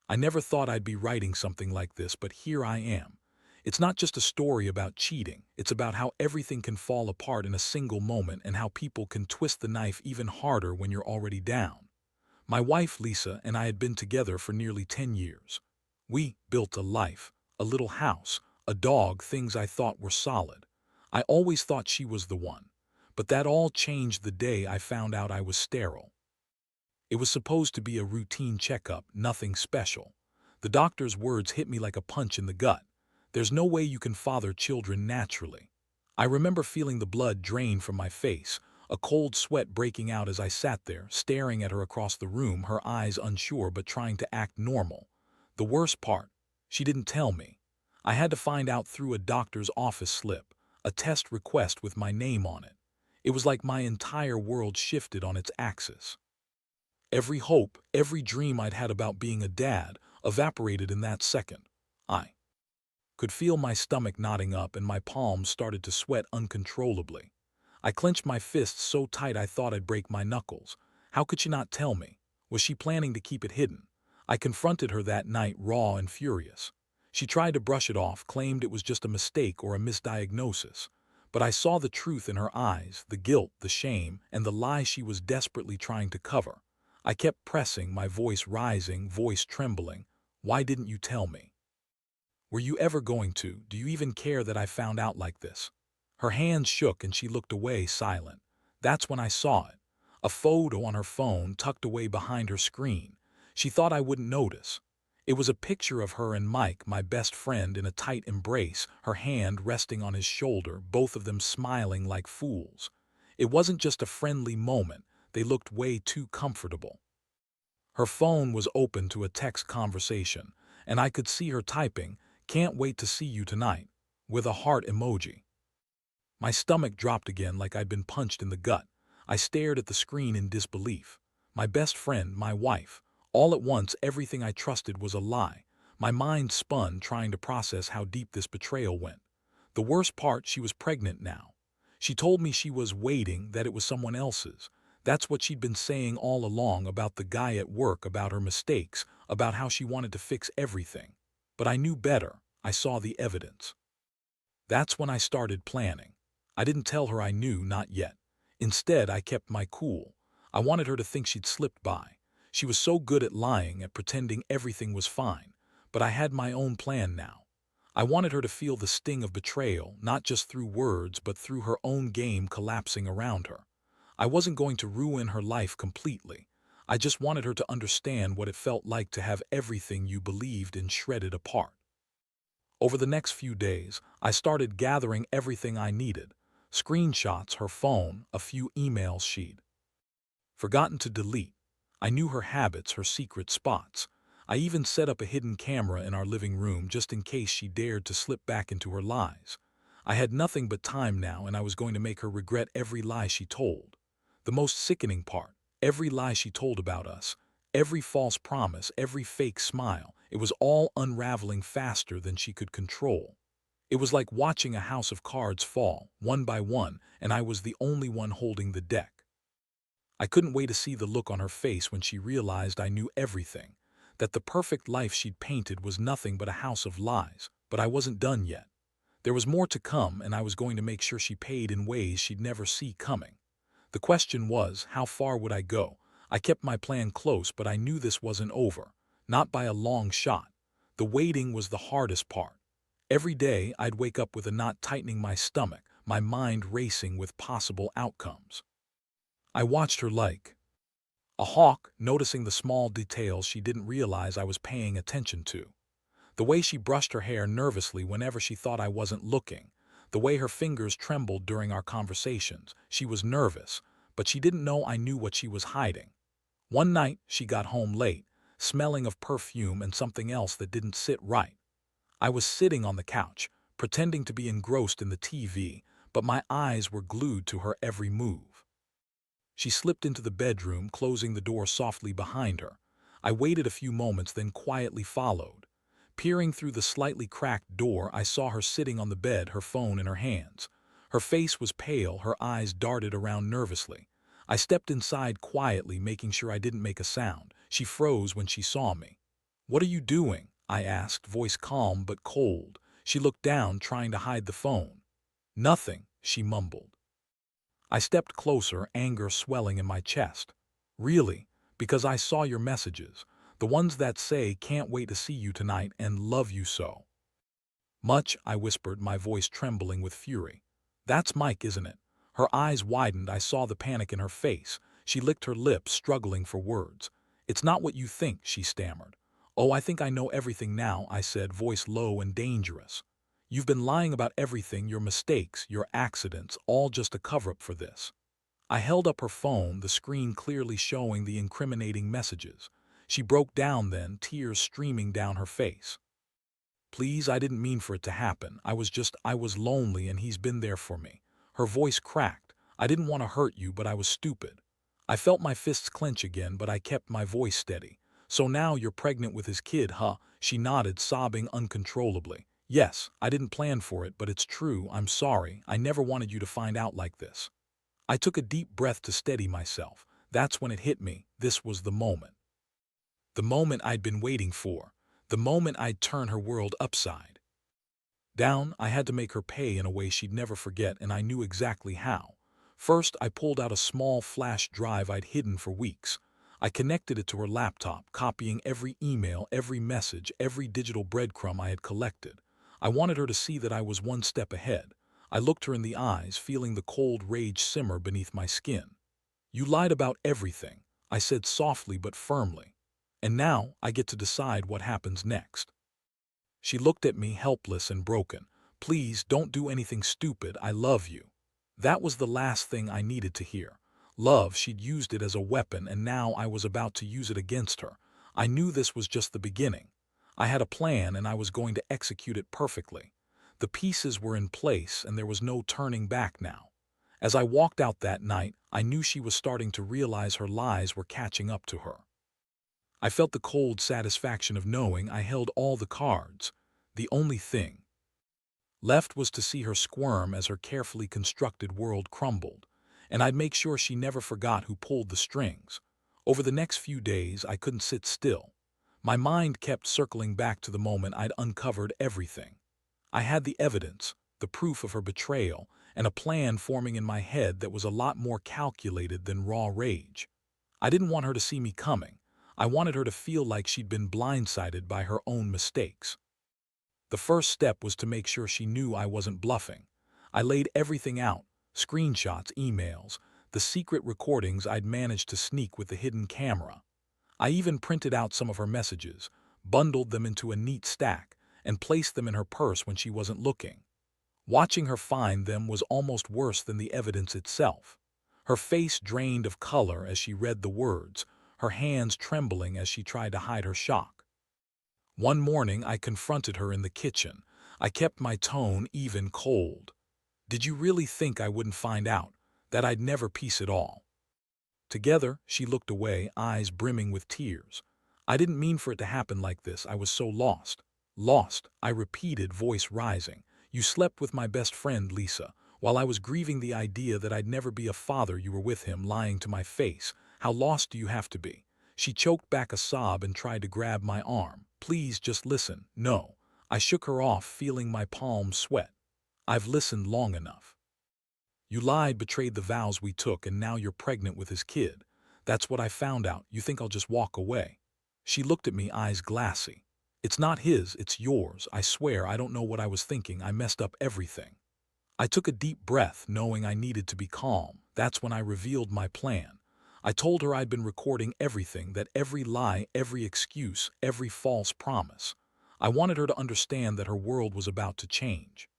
I never thought I'd be writing something like this, but here I am. It's not just a story about cheating, it's about how everything can fall apart in a single moment and how people can twist the knife even harder when you're already down. My wife, Lisa, and I had been together for nearly 10 years. We built a life, a little house, a dog, things I thought were solid. I always thought she was the one. But that all changed the day I found out I was sterile. It was supposed to be a routine checkup, nothing special. The doctor's words hit me like a punch in the gut. There's no way you can father children naturally. I remember feeling the blood drain from my face, a cold sweat breaking out as I sat there, staring at her across the room, her eyes unsure but trying to act normal. The worst part, she didn't tell me. I had to find out through a doctor's office slip, a test request with my name on it. It was like my entire world shifted on its axis. Every hope, every dream I'd had about being a dad evaporated in that second. I could feel my stomach knotting up and my palms started to sweat uncontrollably. I clenched my fists so tight I thought I'd break my knuckles. How could she not tell me? Was she planning to keep it hidden? I confronted her that night, raw and furious. She tried to brush it off, claimed it was just a mistake or a misdiagnosis. But I saw the truth in her eyes, the guilt, the shame, and the lie she was desperately trying to cover. I kept pressing, my voice rising, voice trembling. Why didn't you tell me? Were you ever going to? Do you even care that I found out like this? Her hands shook and she looked away, silent. That's when I saw it. A photo on her phone tucked away behind her screen. She thought I wouldn't notice. It was a picture of her and Mike, my best friend, in a tight embrace, her hand resting on his shoulder, both of them smiling like fools. It wasn't just a friendly moment. They looked way too comfortable. Her phone was open to a text conversation, and I could see her typing, "Can't wait to see you tonight," with a heart emoji. My stomach dropped again like I'd been punched in the gut. I stared at the screen in disbelief. My best friend, my wife. All at once, everything I trusted was a lie. My mind spun, trying to process how deep this betrayal went. The worst part, she was pregnant now. She told me she was waiting, that it was someone else's. That's what she'd been saying all along, about the guy at work, about her mistakes, about how she wanted to fix everything. But I knew better. I saw the evidence. That's when I started planning. I didn't tell her I knew, not yet. Instead, I kept my cool. I wanted her to think she'd slipped by. She was so good at lying, at pretending everything was fine. But I had my own plan now. I wanted her to feel the sting of betrayal, not just through words, but through her own game collapsing around her. I wasn't going to ruin her life completely. I just wanted her to understand what it felt like to have everything you believed in shredded apart. Over the next few days, I started gathering everything I needed. Screenshots, her phone, a few emails she'd forgotten to delete. I knew her habits, her secret spots. I even set up a hidden camera in our living room just in case she dared to slip back into her lies. I had nothing but time now, and I was going to make her regret every lie she told. The most sickening part, every lie she told about us, every false promise, every fake smile, it was all unraveling faster than she could control. It was like watching a house of cards fall, one by one, and I was the only one holding the deck. I couldn't wait to see the look on her face when she realized I knew everything, that the perfect life she'd painted was nothing but a house of lies. But I wasn't done yet. There was more to come, and I was going to make sure she paid in ways she'd never see coming. The question was, how far would I go? I kept my plan close, but I knew this wasn't over. Not by a long shot. The waiting was the hardest part. Every day, I'd wake up with a knot tightening my stomach, my mind racing with possible outcomes. I watched her like a hawk, noticing the small details she didn't realize I was paying attention to. The way she brushed her hair nervously whenever she thought I wasn't looking. The way her fingers trembled during our conversations. She was nervous, but she didn't know I knew what she was hiding. One night, she got home late, smelling of perfume and something else that didn't sit right. I was sitting on the couch, pretending to be engrossed in the TV, but my eyes were glued to her every move. She slipped into the bedroom, closing the door softly behind her. I waited a few moments, then quietly followed. Peering through the slightly cracked door, I saw her sitting on the bed, her phone in her hands. Her face was pale, her eyes darted around nervously. I stepped inside quietly, making sure I didn't make a sound. She froze when she saw me. "What are you doing?" I asked, voice calm but cold. She looked down, trying to hide the phone. "Nothing," she mumbled. I stepped closer, anger swelling in my chest. "Really? Because I saw your messages. The ones that say, 'Can't wait to see you tonight' and 'Love you so.'" "Much," I whispered, my voice trembling with fury. "That's Mike, isn't it?" Her eyes widened. I saw the panic in her face. She licked her lips, struggling for words. "It's not what you think," she stammered. "Oh, I think I know everything now," I said, voice low and dangerous. "You've been lying about everything, your mistakes, your accidents, all just a cover-up for this." I held up her phone, the screen clearly showing the incriminating messages. She broke down then, tears streaming down her face. "Please, I didn't mean for it to happen. I was lonely and he's been there for me." Her voice cracked. "I didn't want to hurt you, but I was stupid." I felt my fists clench again, but I kept my voice steady. "So now you're pregnant with his kid, huh?" She nodded, sobbing uncontrollably. "Yes, I didn't plan for it, but it's true. I'm sorry. I never wanted you to find out like this." I took a deep breath to steady myself. That's when it hit me. This was the moment. The moment I'd been waiting for. The moment I'd turn her world upside down. I had to make her pay in a way she'd never forget, and I knew exactly how. First, I pulled out a small flash drive I'd hidden for weeks. I connected it to her laptop, copying every email, every message, every digital breadcrumb I had collected. I wanted her to see that I was one step ahead. I looked her in the eyes, feeling the cold rage simmer beneath my skin. "You lied about everything," I said softly but firmly. "And now I get to decide what happens next." She looked at me, helpless and broken. "Please, don't do anything stupid. I love you." That was the last thing I needed to hear. Love, she'd used it as a weapon, and now I was about to use it against her. I knew this was just the beginning. I had a plan, and I was going to execute it perfectly. The pieces were in place, and there was no turning back now. As I walked out that night, I knew she was starting to realize her lies were catching up to her. I felt the cold satisfaction of knowing I held all the cards. The only thing left was to see her squirm as her carefully constructed world crumbled, and I'd make sure she never forgot who pulled the strings. Over the next few days, I couldn't sit still. My mind kept circling back to the moment I'd uncovered everything. I had the evidence, the proof of her betrayal, and a plan forming in my head that was a lot more calculated than raw rage. I didn't want her to see me coming. I wanted her to feel like she'd been blindsided by her own mistakes. The first step was to make sure she knew I wasn't bluffing. I laid everything out: screenshots, emails, the secret recordings I'd managed to sneak with the hidden camera. I even printed out some of her messages, bundled them into a neat stack, and placed them in her purse when she wasn't looking. Watching her find them was almost worse than the evidence itself. Her face drained of color as she read the words, her hands trembling as she tried to hide her shock. One morning, I confronted her in the kitchen. I kept my tone even, cold. "Did you really think I wouldn't find out? That I'd never piece it all together?" She looked away, eyes brimming with tears. "I didn't mean for it to happen like this. I was so lost." "Lost," I repeated, voice rising. "You slept with my best friend, Lisa. While I was grieving the idea that I'd never be a father, you were with him, lying to my face. How lost do you have to be?" She choked back a sob and tried to grab my arm. "Please, just listen." "No." I shook her off, feeling my palms sweat. "I've listened long enough. You lied, betrayed the vows we took, and now you're pregnant with his kid. That's what I found out. You think I'll just walk away?" She looked at me, eyes glassy. "It's not his, it's yours. I swear I don't know what I was thinking. I messed up everything." I took a deep breath, knowing I needed to be calm. That's when I revealed my plan. I told her I'd been recording everything, that every lie, every excuse, every false promise. I wanted her to understand that her world was about to change.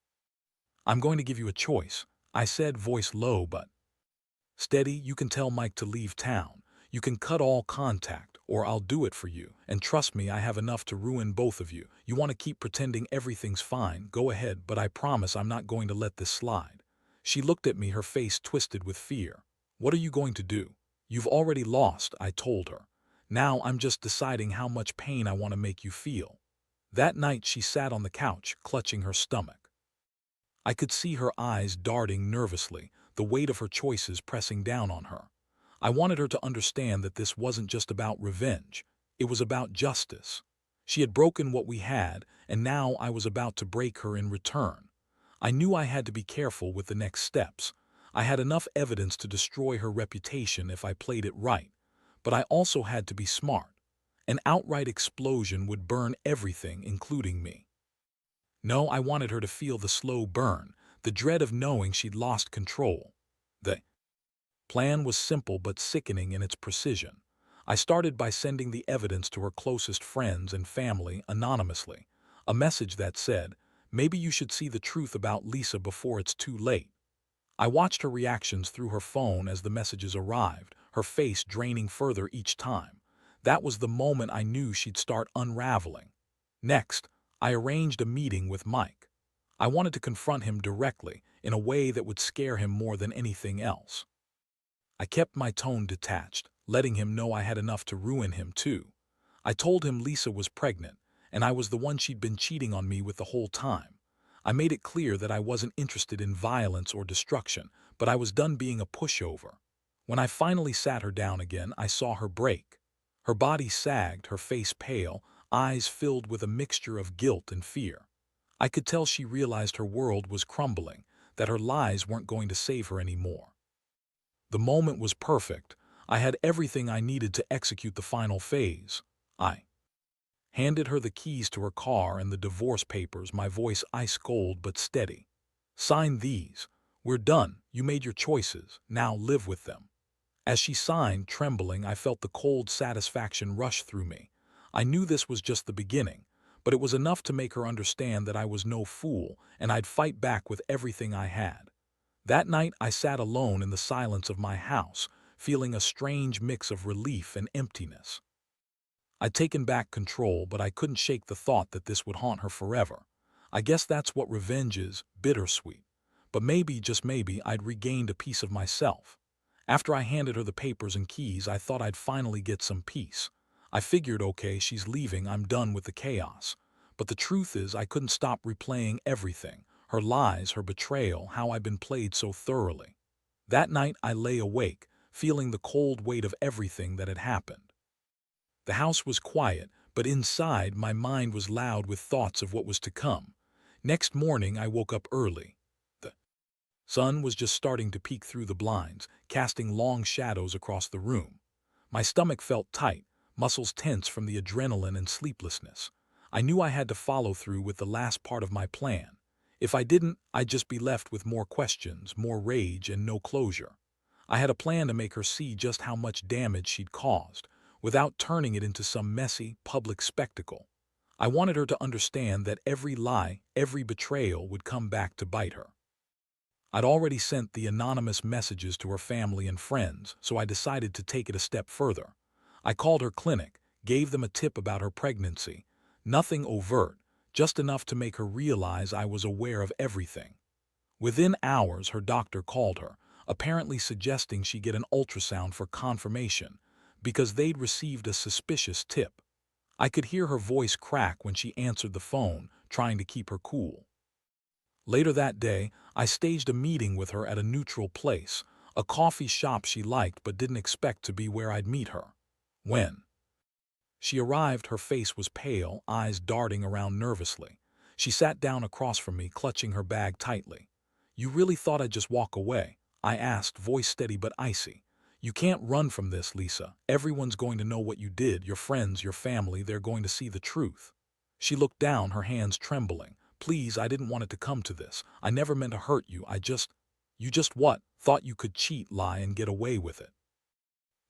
"I'm going to give you a choice," I said, voice low but steady. "You can tell Mike to leave town. You can cut all contact, or I'll do it for you. And trust me, I have enough to ruin both of you. You want to keep pretending everything's fine, go ahead, but I promise I'm not going to let this slide." She looked at me, her face twisted with fear. "What are you going to do?" "You've already lost," I told her. "Now I'm just deciding how much pain I want to make you feel." That night she sat on the couch, clutching her stomach. I could see her eyes darting nervously, the weight of her choices pressing down on her. I wanted her to understand that this wasn't just about revenge. It was about justice. She had broken what we had, and now I was about to break her in return. I knew I had to be careful with the next steps. I had enough evidence to destroy her reputation if I played it right, but I also had to be smart. An outright explosion would burn everything, including me. No, I wanted her to feel the slow burn, the dread of knowing she'd lost control. The plan was simple but sickening in its precision. I started by sending the evidence to her closest friends and family anonymously, a message that said, "Maybe you should see the truth about Lisa before it's too late." I watched her reactions through her phone as the messages arrived, her face draining further each time. That was the moment I knew she'd start unraveling. Next, I arranged a meeting with Mike. I wanted to confront him directly, in a way that would scare him more than anything else. I kept my tone detached, letting him know I had enough to ruin him too. I told him Lisa was pregnant, and I was the one she'd been cheating on me with the whole time. I made it clear that I wasn't interested in violence or destruction, but I was done being a pushover. When I finally sat her down again, I saw her break. Her body sagged, her face pale, eyes filled with a mixture of guilt and fear. I could tell she realized her world was crumbling, that her lies weren't going to save her anymore. The moment was perfect. I had everything I needed to execute the final phase. I handed her the keys to her car and the divorce papers, my voice ice cold but steady. "Sign these. We're done. You made your choices. Now live with them." As she signed, trembling, I felt the cold satisfaction rush through me. I knew this was just the beginning, but it was enough to make her understand that I was no fool and I'd fight back with everything I had. That night I sat alone in the silence of my house, feeling a strange mix of relief and emptiness. I'd taken back control, but I couldn't shake the thought that this would haunt her forever. I guess that's what revenge is, bittersweet. But maybe, just maybe, I'd regained a piece of myself. After I handed her the papers and keys, I thought I'd finally get some peace. I figured, okay, she's leaving, I'm done with the chaos. But the truth is, I couldn't stop replaying everything. Her lies, her betrayal, how I'd been played so thoroughly. That night I lay awake, feeling the cold weight of everything that had happened. The house was quiet, but inside my mind was loud with thoughts of what was to come. Next morning I woke up early. The sun was just starting to peek through the blinds, casting long shadows across the room. My stomach felt tight, muscles tense from the adrenaline and sleeplessness. I knew I had to follow through with the last part of my plan. If I didn't, I'd just be left with more questions, more rage, and no closure. I had a plan to make her see just how much damage she'd caused, without turning it into some messy, public spectacle. I wanted her to understand that every lie, every betrayal would come back to bite her. I'd already sent the anonymous messages to her family and friends, so I decided to take it a step further. I called her clinic, gave them a tip about her pregnancy. Nothing overt, just enough to make her realize I was aware of everything. Within hours, her doctor called her, apparently suggesting she get an ultrasound for confirmation, because they'd received a suspicious tip. I could hear her voice crack when she answered the phone, trying to keep her cool. Later that day, I staged a meeting with her at a neutral place, a coffee shop she liked but didn't expect to be where I'd meet her. When she arrived, her face was pale, eyes darting around nervously. She sat down across from me, clutching her bag tightly. "You really thought I'd just walk away?" I asked, voice steady but icy. "You can't run from this, Lisa. Everyone's going to know what you did, your friends, your family, they're going to see the truth." She looked down, her hands trembling. "Please, I didn't want it to come to this. I never meant to hurt you. You just what? Thought you could cheat, lie, and get away with it.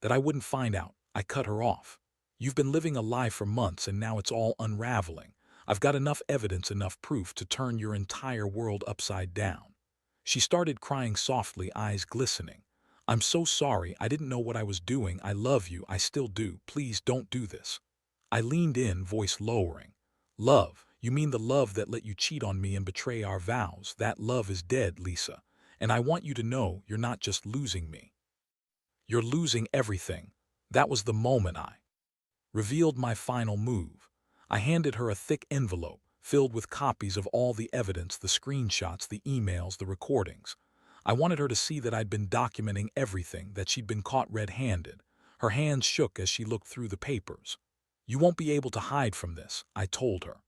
That I wouldn't find out." I cut her off. "You've been living a lie for months and now it's all unraveling. I've got enough evidence, enough proof to turn your entire world upside down." She started crying softly, eyes glistening. "I'm so sorry. I didn't know what I was doing. I love you. I still do. Please don't do this." I leaned in, voice lowering. "Love? You mean the love that let you cheat on me and betray our vows? That love is dead, Lisa. And I want you to know you're not just losing me. You're losing everything." That was the moment I revealed my final move. I handed her a thick envelope, filled with copies of all the evidence, the screenshots, the emails, the recordings. I wanted her to see that I'd been documenting everything, that she'd been caught red-handed. Her hands shook as she looked through the papers. You won't be able to hide from this, I told her.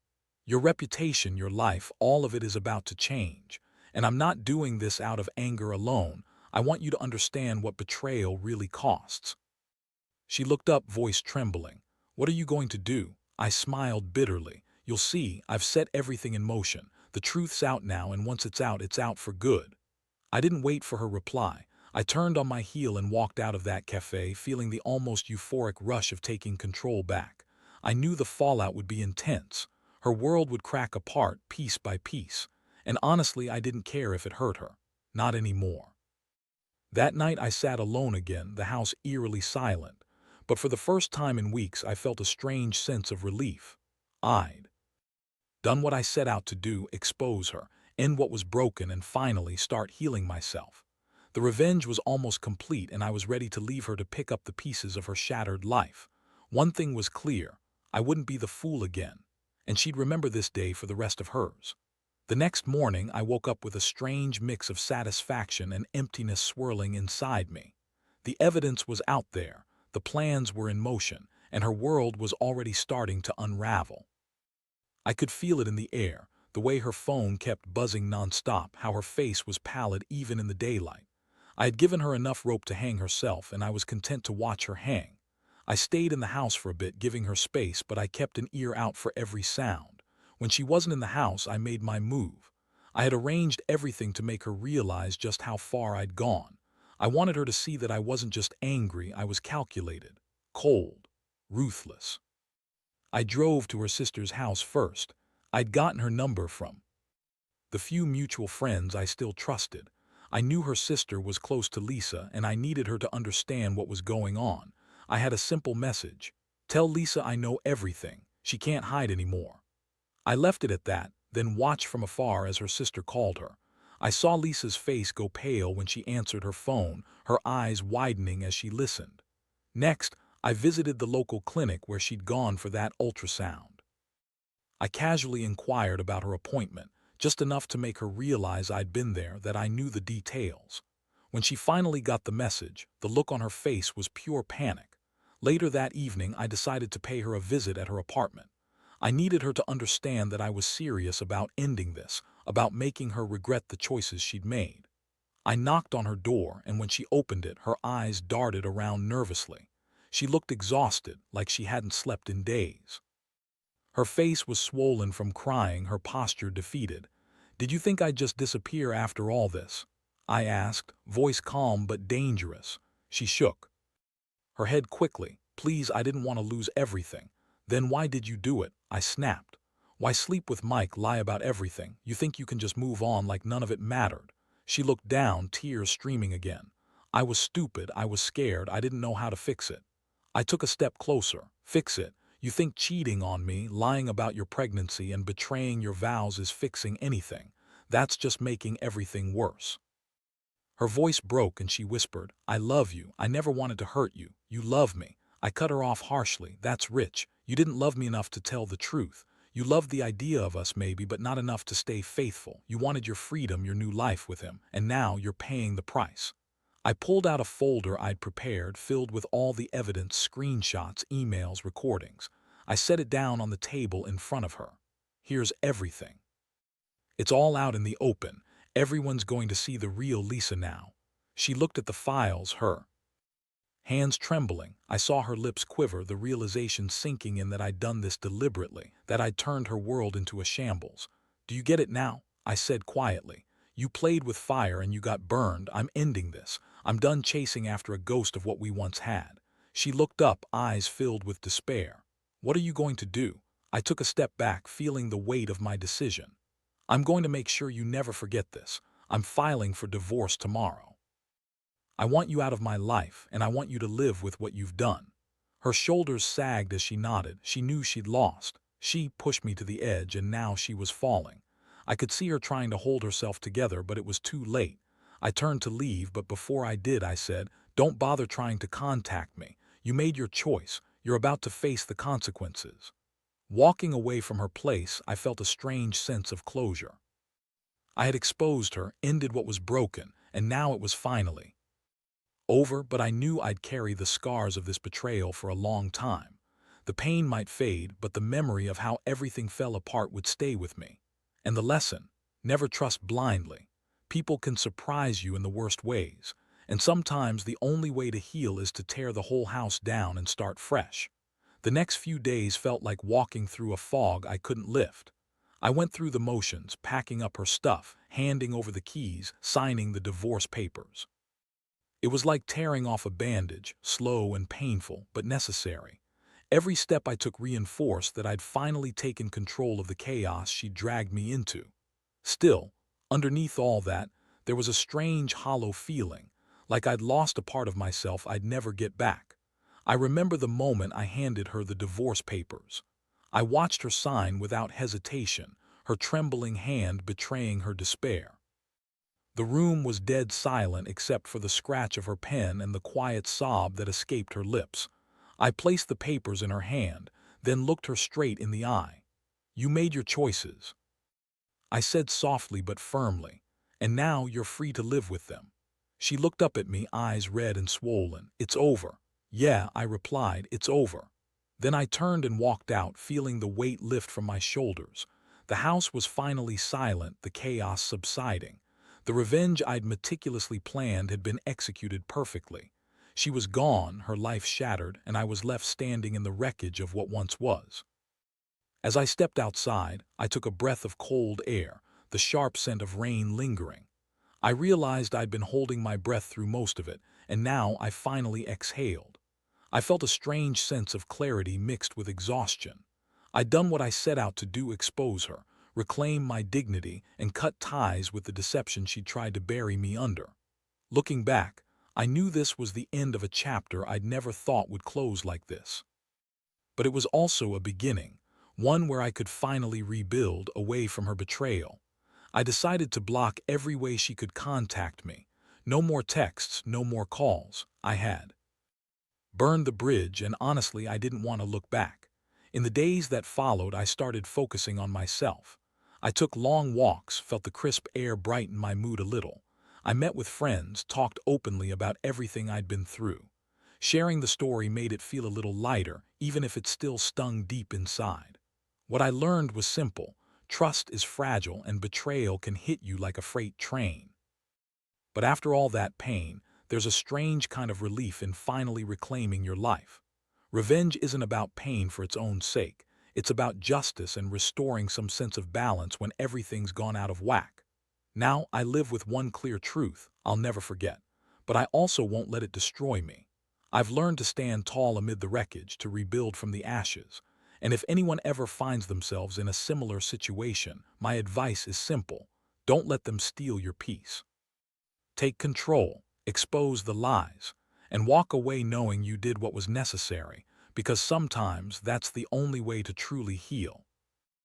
Your reputation, your life, all of it is about to change. And I'm not doing this out of anger alone. I want you to understand what betrayal really costs. She looked up, voice trembling. What are you going to do? I smiled bitterly. You'll see, I've set everything in motion. The truth's out now, and once it's out for good. I didn't wait for her reply. I turned on my heel and walked out of that cafe, feeling the almost euphoric rush of taking control back. I knew the fallout would be intense. Her world would crack apart, piece by piece. And honestly, I didn't care if it hurt her. Not anymore. That night I sat alone again, the house eerily silent. But for the first time in weeks, I felt a strange sense of relief. I'd done what I set out to do, expose her, end what was broken, and finally start healing myself. The revenge was almost complete, and I was ready to leave her to pick up the pieces of her shattered life. One thing was clear: I wouldn't be the fool again, and she'd remember this day for the rest of hers. The next morning, I woke up with a strange mix of satisfaction and emptiness swirling inside me. The evidence was out there, the plans were in motion, and her world was already starting to unravel. I could feel it in the air, the way her phone kept buzzing nonstop, how her face was pallid even in the daylight. I had given her enough rope to hang herself, and I was content to watch her hang. I stayed in the house for a bit, giving her space, but I kept an ear out for every sound. When she wasn't in the house, I made my move. I had arranged everything to make her realize just how far I'd gone. I wanted her to see that I wasn't just angry, I was calculated, cold, ruthless. I drove to her sister's house first. I'd gotten her number from the few mutual friends I still trusted. I knew her sister was close to Lisa, and I needed her to understand what was going on. I had a simple message: tell Lisa I know everything. She can't hide anymore. I left it at that, then watched from afar as her sister called her. I saw Lisa's face go pale when she answered her phone, her eyes widening as she listened. Next, I visited the local clinic where she'd gone for that ultrasound. I casually inquired about her appointment, just enough to make her realize I'd been there, that I knew the details. When she finally got the message, the look on her face was pure panic. Later that evening, I decided to pay her a visit at her apartment. I needed her to understand that I was serious about ending this, about making her regret the choices she'd made. I knocked on her door, and when she opened it, her eyes darted around nervously. She looked exhausted, like she hadn't slept in days. Her face was swollen from crying, her posture defeated. "Did you think I'd just disappear after all this?" I asked, voice calm but dangerous. She shook her head quickly. "Please, I didn't want to lose everything." "Then why did you do it?" I snapped. "Why sleep with Mike, lie about everything? You think you can just move on like none of it mattered?" She looked down, tears streaming again. "I was stupid, I was scared, I didn't know how to fix it." I took a step closer. "Fix it? You think cheating on me, lying about your pregnancy, and betraying your vows is fixing anything? That's just making everything worse." Her voice broke and she whispered, "I love you. I never wanted to hurt you. You love me." I cut her off harshly. "That's rich. You didn't love me enough to tell the truth. You loved the idea of us maybe, but not enough to stay faithful. You wanted your freedom, your new life with him, and now you're paying the price." I pulled out a folder I'd prepared, filled with all the evidence, screenshots, emails, recordings. I set it down on the table in front of her. "Here's everything. It's all out in the open. Everyone's going to see the real Lisa now." She looked at the files, her hands trembling. I saw her lips quiver, the realization sinking in that I'd done this deliberately, that I'd turned her world into a shambles. "Do you get it now?" I said quietly. "You played with fire and you got burned. I'm ending this. I'm done chasing after a ghost of what we once had." She looked up, eyes filled with despair. "What are you going to do?" I took a step back, feeling the weight of my decision. "I'm going to make sure you never forget this. I'm filing for divorce tomorrow. I want you out of my life, and I want you to live with what you've done." Her shoulders sagged as she nodded. She knew she'd lost. She pushed me to the edge, and now she was falling. I could see her trying to hold herself together, but it was too late. I turned to leave, but before I did, I said, "Don't bother trying to contact me. You made your choice. You're about to face the consequences." Walking away from her place, I felt a strange sense of closure. I had exposed her, ended what was broken, and now it was finally over, but I knew I'd carry the scars of this betrayal for a long time. The pain might fade, but the memory of how everything fell apart would stay with me. And the lesson: never trust blindly. People can surprise you in the worst ways, and sometimes the only way to heal is to tear the whole house down and start fresh. The next few days felt like walking through a fog I couldn't lift. I went through the motions, packing up her stuff, handing over the keys, signing the divorce papers. It was like tearing off a bandage, slow and painful, but necessary. Every step I took reinforced that I'd finally taken control of the chaos she dragged me into. Still, underneath all that, there was a strange, hollow feeling, like I'd lost a part of myself I'd never get back. I remember the moment I handed her the divorce papers. I watched her sign without hesitation, her trembling hand betraying her despair. The room was dead silent except for the scratch of her pen and the quiet sob that escaped her lips. I placed the papers in her hand, then looked her straight in the eye. "You made your choices," I said softly but firmly, "and now you're free to live with them." She looked up at me, eyes red and swollen. "It's over." "Yeah," I replied, "it's over." Then I turned and walked out, feeling the weight lift from my shoulders. The house was finally silent, the chaos subsiding. The revenge I'd meticulously planned had been executed perfectly. She was gone, her life shattered, and I was left standing in the wreckage of what once was. As I stepped outside, I took a breath of cold air, the sharp scent of rain lingering. I realized I'd been holding my breath through most of it, and now I finally exhaled. I felt a strange sense of clarity mixed with exhaustion. I'd done what I set out to do: expose her, reclaim my dignity, and cut ties with the deception she'd tried to bury me under. Looking back, I knew this was the end of a chapter I'd never thought would close like this. But it was also a beginning, one where I could finally rebuild away from her betrayal. I decided to block every way she could contact me. No more texts, no more calls. I had burned the bridge, and honestly, I didn't want to look back. In the days that followed, I started focusing on myself. I took long walks, felt the crisp air brighten my mood a little. I met with friends, talked openly about everything I'd been through. Sharing the story made it feel a little lighter, even if it still stung deep inside. What I learned was simple: trust is fragile and betrayal can hit you like a freight train. But after all that pain, there's a strange kind of relief in finally reclaiming your life. Revenge isn't about pain for its own sake. It's about justice and restoring some sense of balance when everything's gone out of whack. Now I live with one clear truth I'll never forget, but I also won't let it destroy me. I've learned to stand tall amid the wreckage, to rebuild from the ashes. And if anyone ever finds themselves in a similar situation, my advice is simple: don't let them steal your peace. Take control, expose the lies, and walk away knowing you did what was necessary, because sometimes that's the only way to truly heal.